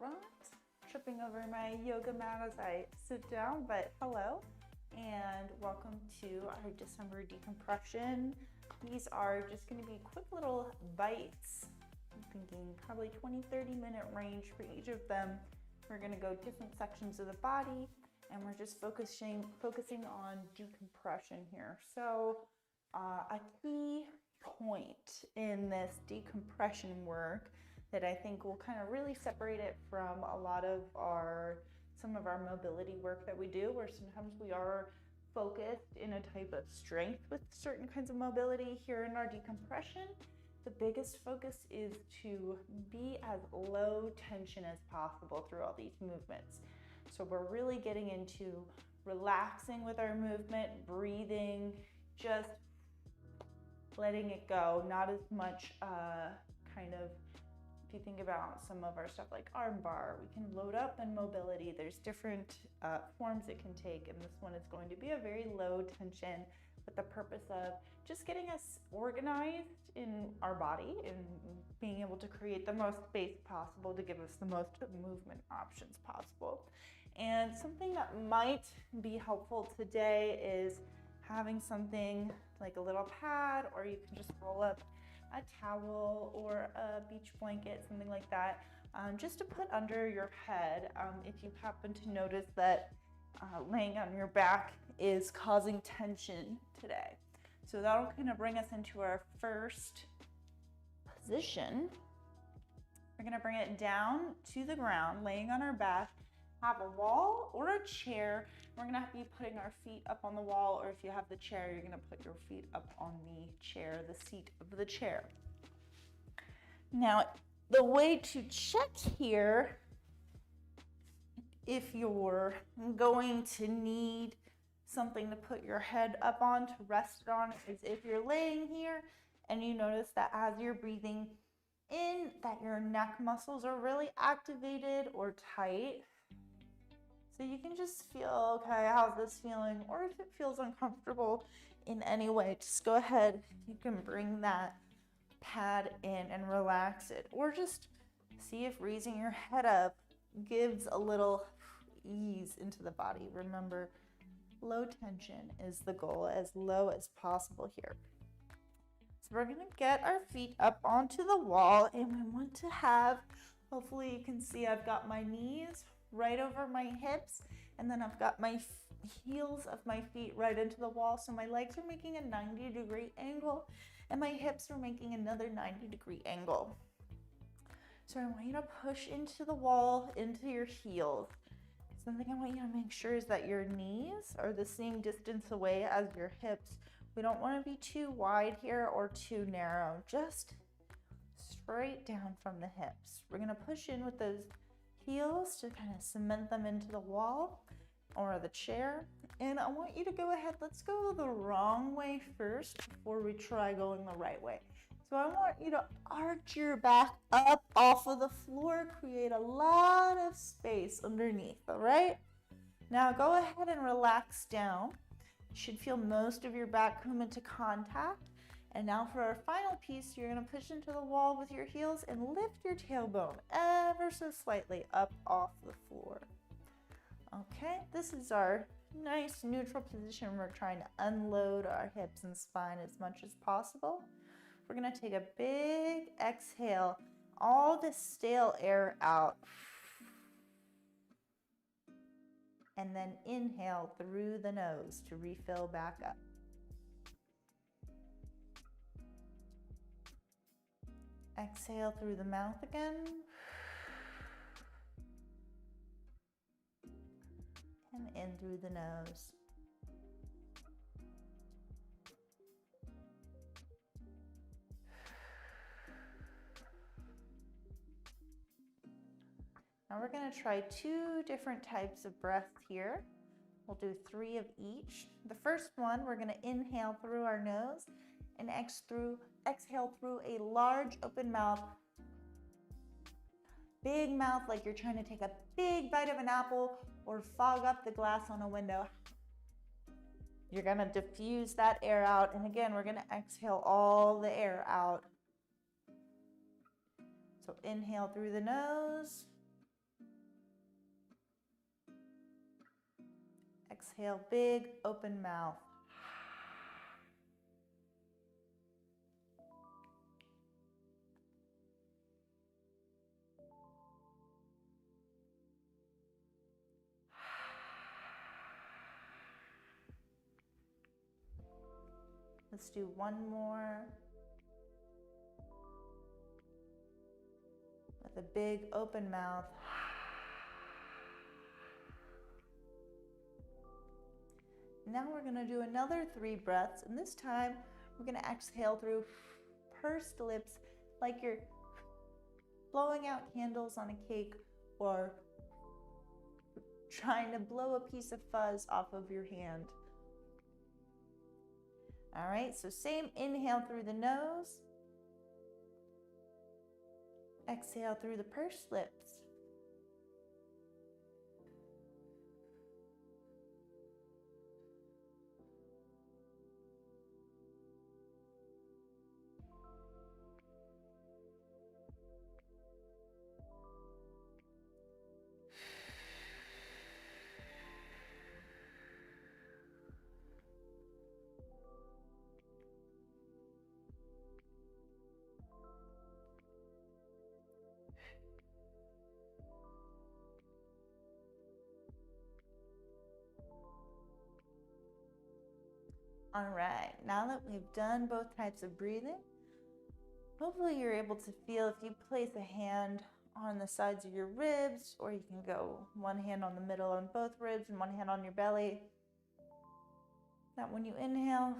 front, tripping over my yoga mat as I sit down, but hello and welcome to our December decompression. These are just going to be quick little bites. I'm thinking probably 20-30 minute range for each of them. We're going to go different sections of the body and we're just focusing on decompression here. So a key point in this decompression work that I think will kind of really separate it from a lot of some of our mobility work that we do, where sometimes we are focused in a type of strength with certain kinds of mobility. Here in our decompression, the biggest focus is to be as low tension as possible through all these movements. So we're really getting into relaxing with our movement, breathing, just letting it go, not as much kind of, if you think about some of our stuff like arm bar, we can load up in mobility. There's different forms it can take, and this one is going to be a very low tension with the purpose of just getting us organized in our body and being able to create the most space possible to give us the most movement options possible. And something that might be helpful today is having something like a little pad, or you can just roll up a towel or a beach blanket, something like that, just to put under your head if you happen to notice that laying on your back is causing tension today. So that'll kind of bring us into our first position. We're going to bring it down to the ground, laying on our back. Have a wall or a chair. We're gonna have to be putting our feet up on the wall, or if you have the chair, you're gonna put your feet up on the chair, the seat of the chair. Now, the way to check here, if you're going to need something to put your head up on, to rest it on, is if you're laying here and you notice that as you're breathing in, that your neck muscles are really activated or tight. So you can just feel, okay, how's this feeling? Or if it feels uncomfortable in any way, just go ahead. You can bring that pad in and relax it. Or just see if raising your head up gives a little ease into the body. Remember, low tension is the goal, as low as possible here. So we're gonna get our feet up onto the wall, and we want to have, hopefully you can see I've got my knees right over my hips, and then I've got my heels of my feet right into the wall. So my legs are making a 90-degree angle and my hips are making another 90-degree angle. So I want you to push into the wall, into your heels. Something I want you to make sure is that your knees are the same distance away as your hips. We don't want to be too wide here or too narrow, just straight down from the hips. We're going to push in with those heels to kind of cement them into the wall or the chair. And I want you to go ahead, let's go the wrong way first before we try going the right way. So I want you to arch your back up off of the floor, create a lot of space underneath, all right? Now go ahead and relax down. You should feel most of your back come into contact. And now for our final piece, you're gonna push into the wall with your heels and lift your tailbone ever so slightly up off the floor. Okay, this is our nice neutral position. We're trying to unload our hips and spine as much as possible. We're gonna take a big exhale, all the stale air out. And then inhale through the nose to refill back up. Exhale through the mouth again. And in through the nose. Now we're going to try 2 different types of breath here. We'll do 3 of each. The first one, we're going to inhale through our nose and exhale through a large open mouth. Big mouth, like you're trying to take a big bite of an apple or fog up the glass on a window. You're going to diffuse that air out. And again, we're going to exhale all the air out. So inhale through the nose. Exhale, big open mouth. Let's do one more. With a big open mouth. Now we're going to do another 3 breaths, and this time we're going to exhale through pursed lips like you're blowing out candles on a cake or trying to blow a piece of fuzz off of your hand. All right, so same inhale through the nose. Exhale through the pursed lips. All right, now that we've done both types of breathing, hopefully you're able to feel if you place a hand on the sides of your ribs, or you can go one hand on the middle on both ribs and one hand on your belly, that when you inhale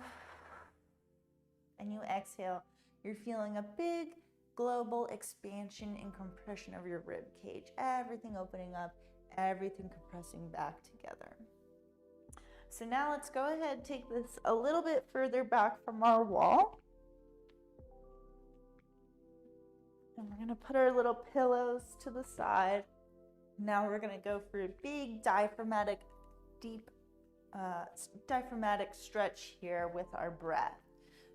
and you exhale, you're feeling a big global expansion and compression of your rib cage, everything opening up, everything compressing back together. So now let's go ahead and take this a little bit further back from our wall. And we're going to put our little pillows to the side. Now we're going to go for a big diaphragmatic, deep diaphragmatic stretch here with our breath.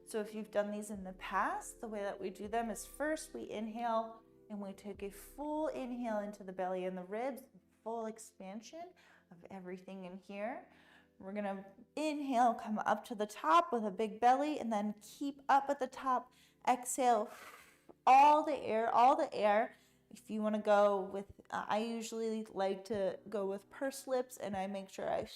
So if you've done these in the past, the way that we do them is first we inhale and we take a full inhale into the belly and the ribs, full expansion of everything in here. We're going to inhale, come up to the top with a big belly, and then keep up at the top. Exhale all the air. If you want to go with, I usually like to go with pursed lips, and I make sure I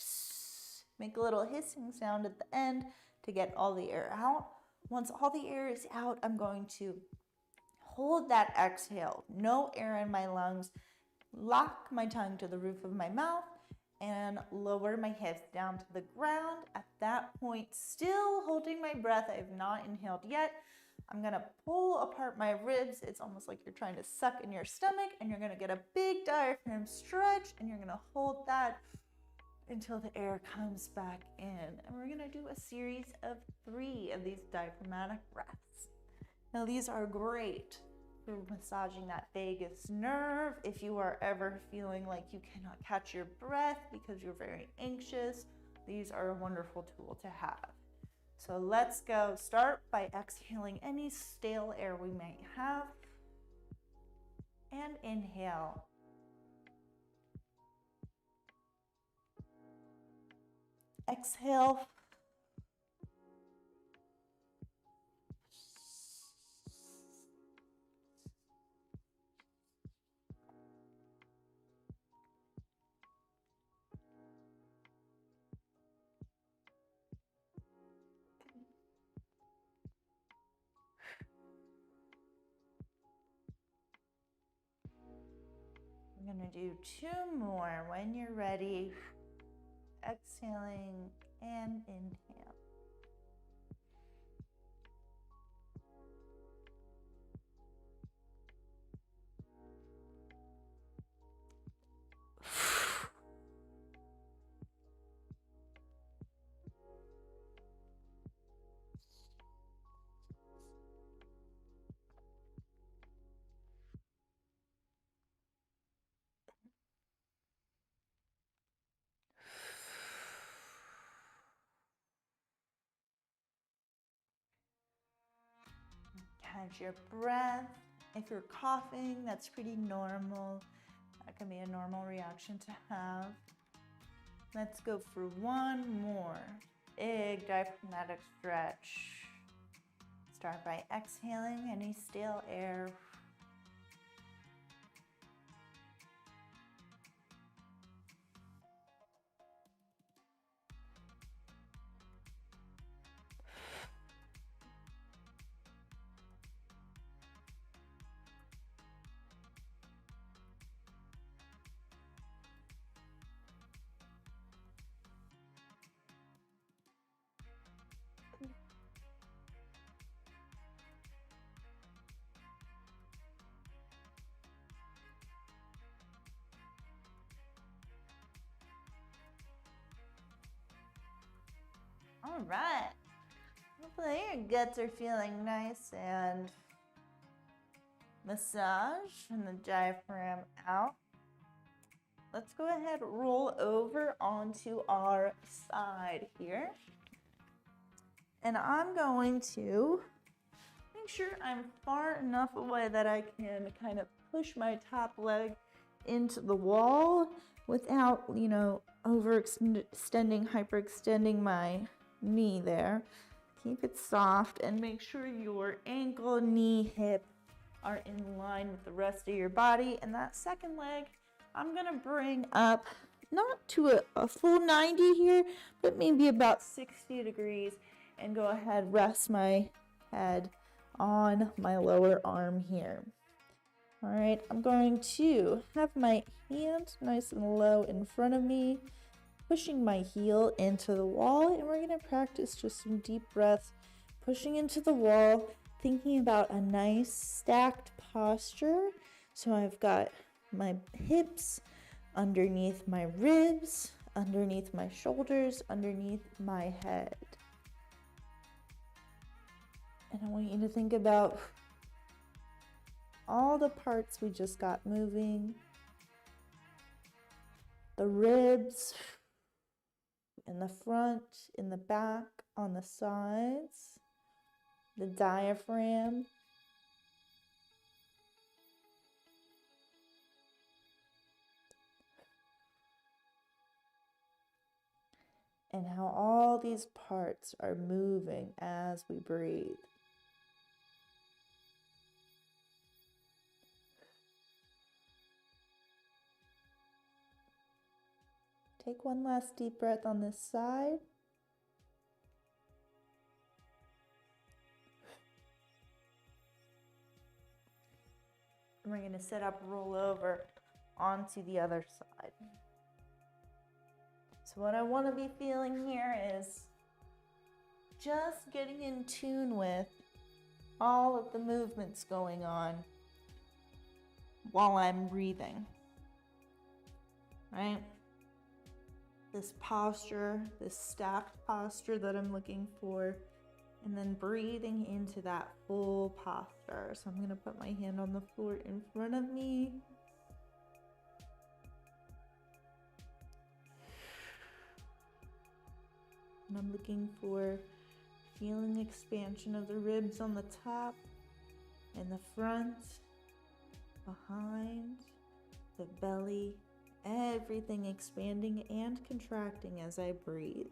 make a little hissing sound at the end to get all the air out. Once all the air is out, I'm going to hold that exhale. No air in my lungs. Lock my tongue to the roof of my mouth and lower my hips down to the ground. At that point, still holding my breath, I have not inhaled yet. I'm gonna pull apart my ribs. It's almost like you're trying to suck in your stomach, and you're gonna get a big diaphragm stretch, and you're gonna hold that until the air comes back in. And we're gonna do a series of 3 of these diaphragmatic breaths. Now these are great for massaging that vagus nerve. If you are ever feeling like you cannot catch your breath because you're very anxious, these are a wonderful tool to have. So let's go. Start by exhaling any stale air we may have. And inhale. Exhale. We're going to do 2 more. When you're ready, exhaling and inhale. Catch your breath. If you're coughing, that's pretty normal. That can be a normal reaction to have. Let's go for one more. Big diaphragmatic stretch. Start by exhaling any stale air. All right. Hopefully your guts are feeling nice and massage and the diaphragm out. Let's go ahead, roll over onto our side here. And I'm going to make sure I'm far enough away that I can kind of push my top leg into the wall without, overextending, hyperextending my knee there. Keep it soft and make sure your ankle, knee, hip are in line with the rest of your body. And that second leg, I'm gonna bring up not to a full 90 here, but maybe about 60 degrees, and go ahead, rest my head on my lower arm here. All right, I'm going to have my hand nice and low in front of me, pushing my heel into the wall, and we're going to practice just some deep breaths, pushing into the wall, thinking about a nice stacked posture. So I've got my hips underneath my ribs, underneath my shoulders, underneath my head. And I want you to think about all the parts we just got moving. The ribs in the front, in the back, on the sides, the diaphragm, and how all these parts are moving as we breathe. Take one last deep breath on this side. And we're going to set up, roll over onto the other side. So what I want to be feeling here is just getting in tune with all of the movements going on while I'm breathing, right? This posture, this stacked posture that I'm looking for, and then breathing into that full posture. So I'm going to put my hand on the floor in front of me. And I'm looking for feeling expansion of the ribs on the top, in the front, behind, the belly, everything expanding and contracting as I breathe.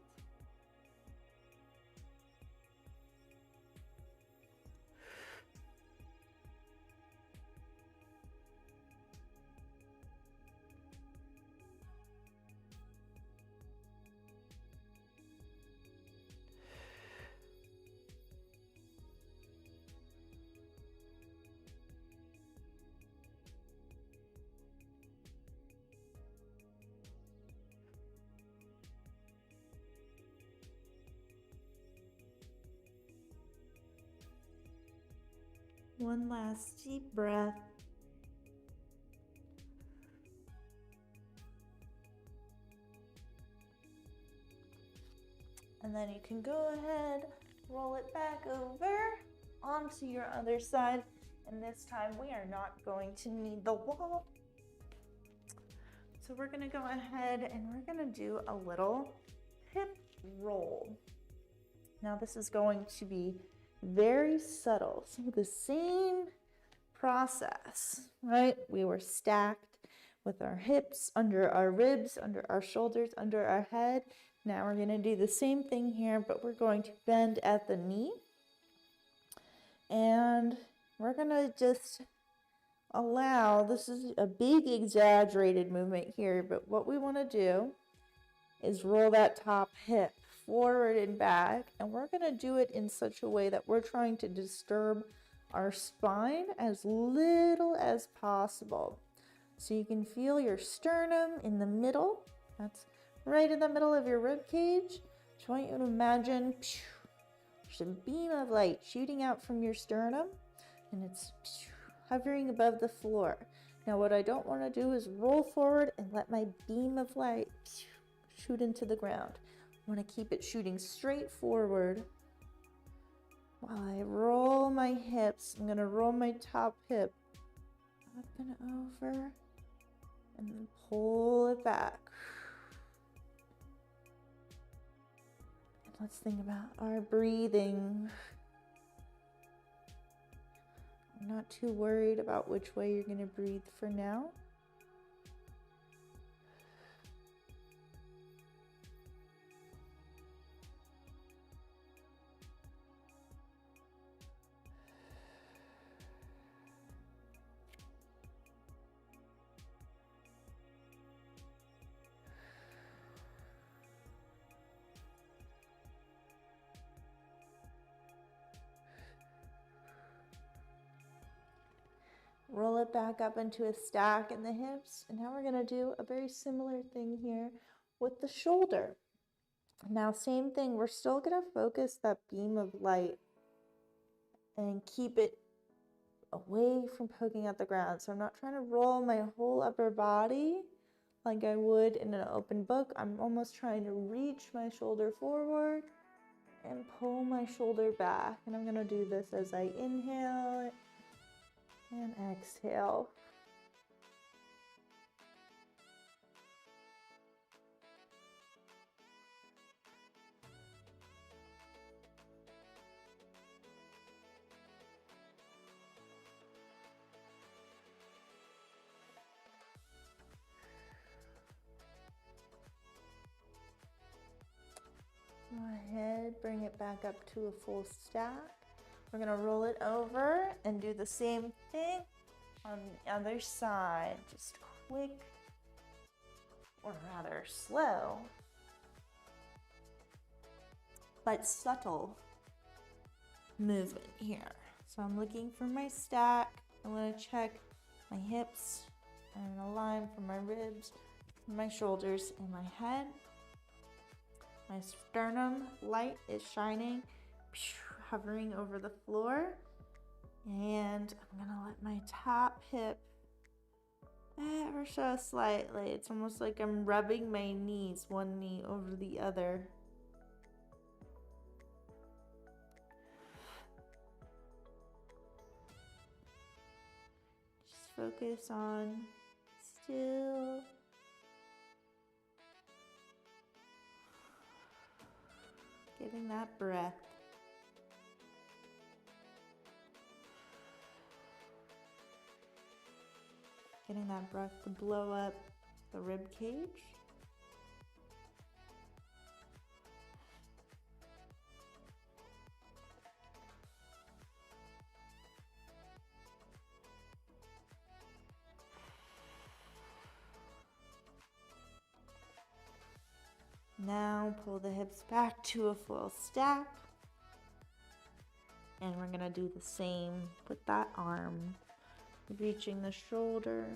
One last deep breath. And then you can go ahead, roll it back over onto your other side. And this time we are not going to need the wall. So we're going to go ahead and we're going to do a little hip roll. Now this is going to be very subtle. So the same process, right? We were stacked. with our hips, under our ribs, under our shoulders, under our head. Now we're going to do the same thing here, but we're going to bend at the knee. And we're going to just allow, this is a big exaggerated movement here, but what we want to do is roll that top hip forward and back, and we're going to do it in such a way that we're trying to disturb our spine as little as possible. So you can feel your sternum in the middle. That's right in the middle of your rib cage. Just want you to imagine there's a beam of light shooting out from your sternum, and it's hovering above the floor. Now what I don't want to do is roll forward and let my beam of light shoot into the ground. I want to keep it shooting straight forward while I roll my hips. I'm going to roll my top hip up and over and then pull it back. And let's think about our breathing. I'm not too worried about which way you're going to breathe for now. Roll it back up into a stack in the hips. And now we're going to do a very similar thing here with the shoulder. Now, same thing. We're still going to focus that beam of light and keep it away from poking at the ground. So I'm not trying to roll my whole upper body like I would in an open book. I'm almost trying to reach my shoulder forward and pull my shoulder back. And I'm going to do this as I inhale and exhale. Go ahead, bring it back up to a full stack. We're going to roll it over and do the same thing on the other side. Just quick, or rather slow, but subtle movement here. So I'm looking for my stack. I want to check my hips. I'm going to line from my ribs, my shoulders, and my head. My sternum light is shining, hovering over the floor. And I'm going to let my top hip ever so slightly. It's almost like I'm rubbing my knees, one knee over the other. Just focus on still. Getting that breath. Getting that breath to blow up the rib cage. Now pull the hips back to a full stack. And we're gonna do the same with that arm. Reaching the shoulder.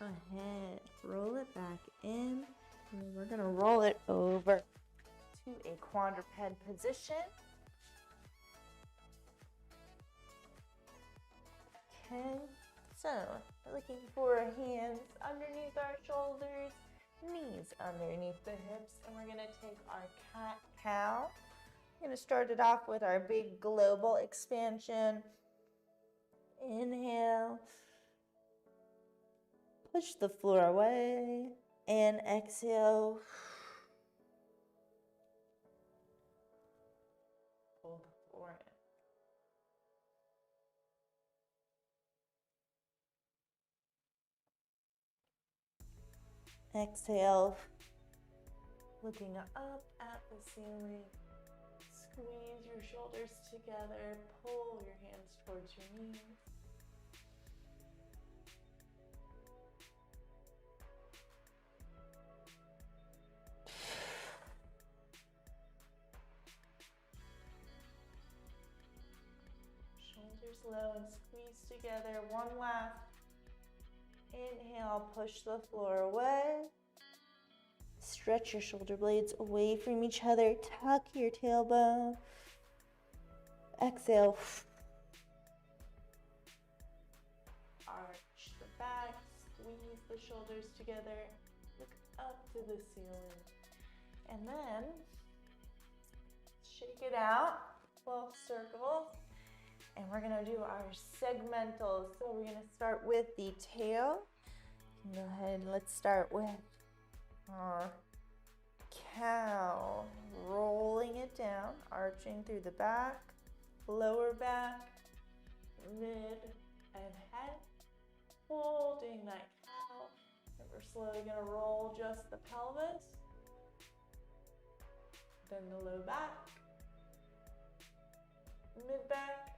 Go ahead, roll it back in, and we're gonna roll it over to a quadruped position. Okay, so we're looking for hands underneath our shoulders, knees underneath the hips, and we're gonna take our cat-cow. We're gonna start it off with our big global expansion. Inhale, push the floor away, and exhale. Pull the floor in. Exhale, looking up at the ceiling. Squeeze your shoulders together, pull your hands towards your knees. Shoulders low and squeeze together. One last. Inhale, push the floor away. Stretch your shoulder blades away from each other. Tuck your tailbone. Exhale. Arch the back. Squeeze the shoulders together. Look up to the ceiling. And then shake it out. Little circles. And we're gonna do our segmentals. So we're gonna start with the tail. Go ahead and let's start with our cow. Rolling it down, arching through the back, lower back, mid, and head. Holding that cow. And we're slowly gonna roll just the pelvis. Then the low back, mid back,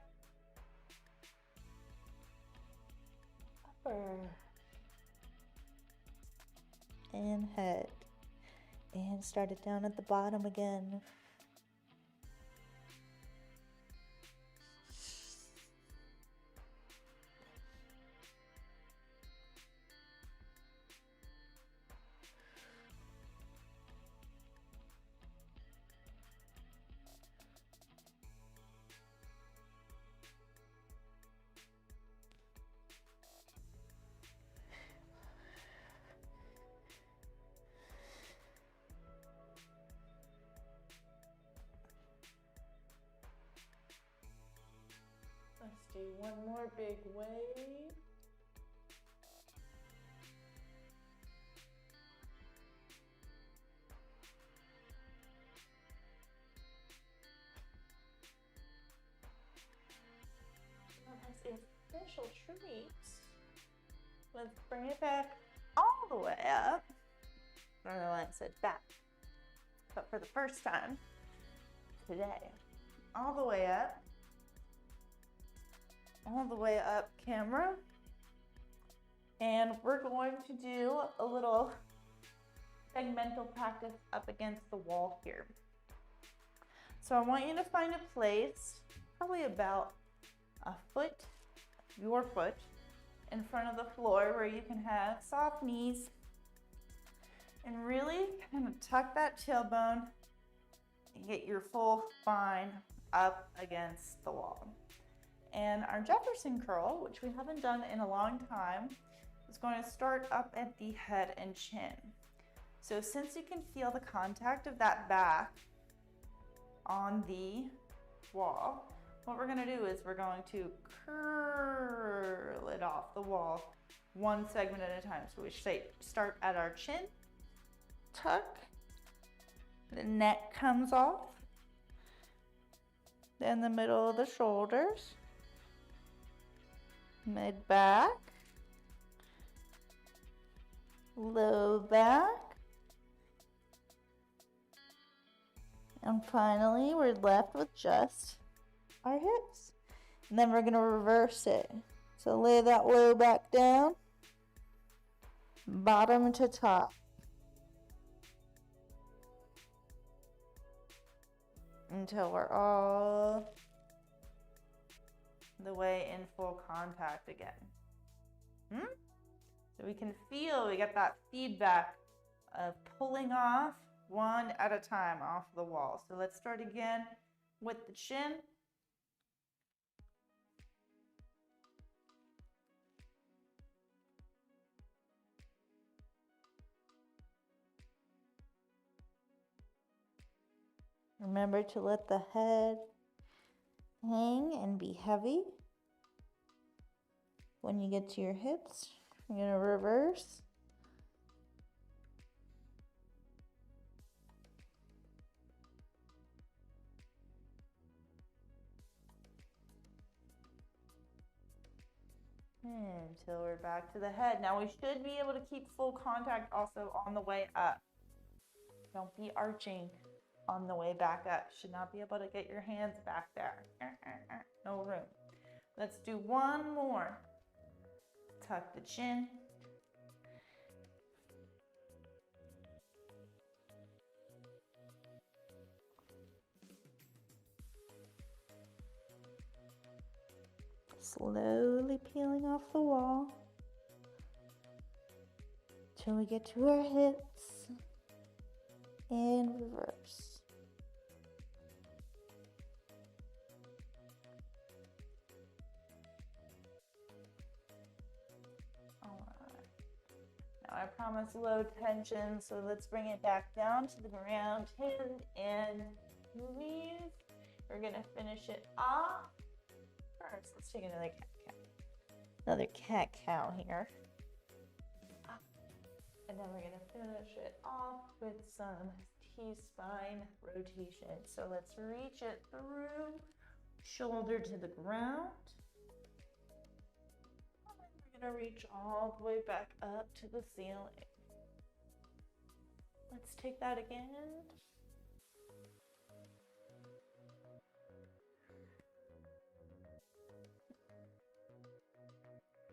and head, and start it down at the bottom again. Let's do one more big wave. As a official treat, let's bring it back all the way up. I don't know why I said back, but for the first time today, all the way up. All the way up, camera. And we're going to do a little segmental practice up against the wall here. So I want you to find a place, probably about a foot, your foot, in front of the floor where you can have soft knees and really kind of tuck that tailbone and get your full spine up against the wall. And our Jefferson curl, which we haven't done in a long time, is going to start up at the head and chin. So since you can feel the contact of that back on the wall, what we're going to do is we're going to curl it off the wall one segment at a time. So we start at our chin, tuck, the neck comes off, then the middle of the shoulders, mid back, low back, and finally we're left with just our hips. And then we're going to reverse it. So lay that low back down, bottom to top. Until we're all the way in full contact again. So we can feel, we get that feedback of pulling off one at a time off the wall. So let's start again with the chin. Remember to let the head hang and be heavy. When you get to your hips, you're going to reverse. Until we're back to the head. Now we should be able to keep full contact also on the way up. Don't be arching on the way back up. Should not be able to get your hands back there. No room. Let's do one more. Tuck the chin. Slowly peeling off the wall till we get to our hips and reverse. All right. Now I promise low tension, so let's bring it back down to the ground, hand and knees. We're gonna finish it off. First, let's take another cat-cow. Another cat-cow here. And then we're going to finish it off with some T-spine rotation. So let's reach it through, shoulder to the ground. And we're going to reach all the way back up to the ceiling. Let's take that again.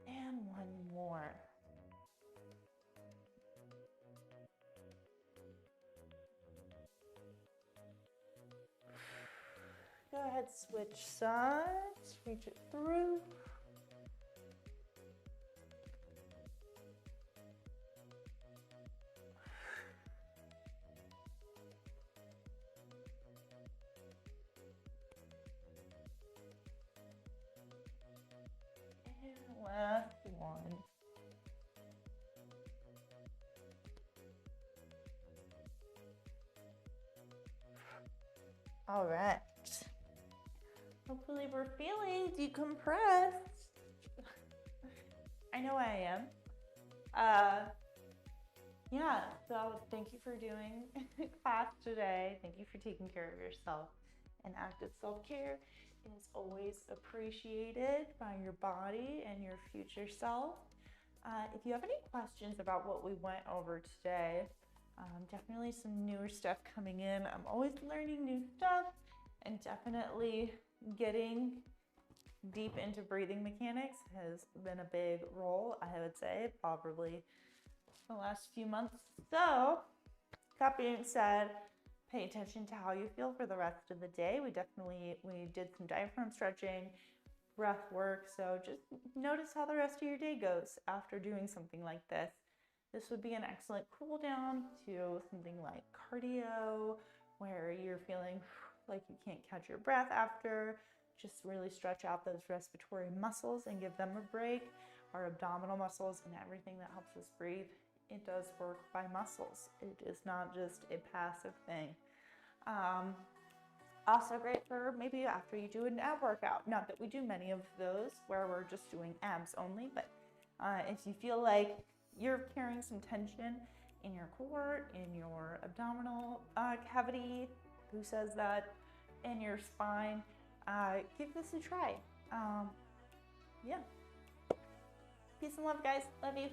And one more. Go ahead, switch sides, reach it through. And last one. All right. Hopefully we're feeling decompressed. I know I am. Yeah, so thank you for doing class today. Thank you for taking care of yourself. And active self-care is always appreciated by your body and your future self. If you have any questions about what we went over today, definitely some newer stuff coming in. I'm always learning new stuff, and definitely getting deep into breathing mechanics has been a big role, I would say, probably the last few months. So, that being said, pay attention to how you feel for the rest of the day. We did some diaphragm stretching, breath work, so just notice how the rest of your day goes after doing something like this. This would be an excellent cool down to something like cardio, where you're feeling like you can't catch your breath after. Just really stretch out those respiratory muscles and give them a break. Our abdominal muscles and everything that helps us breathe, it does work by muscles. It is not just a passive thing. Also great for maybe after you do an ab workout. Not that we do many of those where we're just doing abs only, but if you feel like you're carrying some tension in your core, in your abdominal cavity, who says that, in your spine, give this a try. Yeah. Peace and love, guys. Love you.